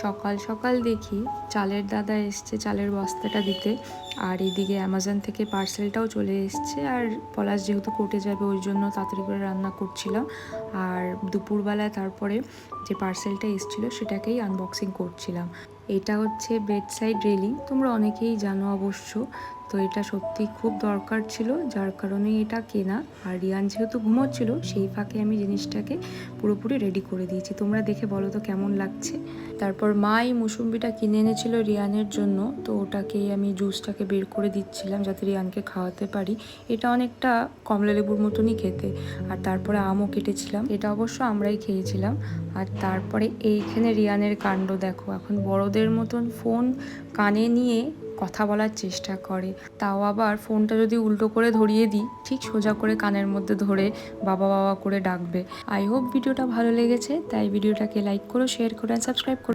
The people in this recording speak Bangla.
সকাল সকাল দেখি চালের দাদা এসছে চালের বস্তাটা দিতে, আর এইদিকে অ্যামাজন থেকে পার্সেলটাও চলে এসছে। আর পলাশ যেহেতু কোর্টে যাবে ওই জন্য তাড়াতাড়ি করে রান্না করছিলাম। আর দুপুরবেলায় তারপরে যে পার্সেলটা এসেছিলো সেটাকেই আনবক্সিং করছিলাম। এটা হচ্ছে বেড সাইড রেলিং, তোমরা অনেকেই জানো অবশ্য। তো এটা সত্যি খুব দরকার ছিল, যার কারণে এটা কেনা। আর রিয়ান যেহেতু ঘুমোচ্ছিল সেই ফাঁকে আমি জিনিসটাকে পুরোপুরি রেডি করে দিয়েছি। তোমরা দেখে বলো তো কেমন লাগছে। তারপর মা এই মুসুম্বিটা কিনে এনেছিল রিয়ানের জন্য, তো ওটাকেই আমি জুসটাকে বের করে দিচ্ছিলাম যাতে রিয়ানকে খাওয়াতে পারি। এটা অনেকটা কমলা লেবুর মতনই খেতে। আর তারপরে আমও কেটেছিলাম, এটা অবশ্য আমরাই খেয়েছিলাম। আর তারপরে এইখানে রিয়ানের কাণ্ড দেখো, এখন বড়দের মতন ফোন কানে নিয়ে কথা বলার চেষ্টা করে। তাও আবার ফোনটা যদি উল্টো করে ধরিয়ে দিই, ঠিক সোজা করে কানের মধ্যে ধরে বাবা বাবা করে ডাকবে। আই হোপ ভিডিওটা ভালো লেগেছে, তাই ভিডিওটাকে লাইক করো, শেয়ার করো, সাবস্ক্রাইব করো।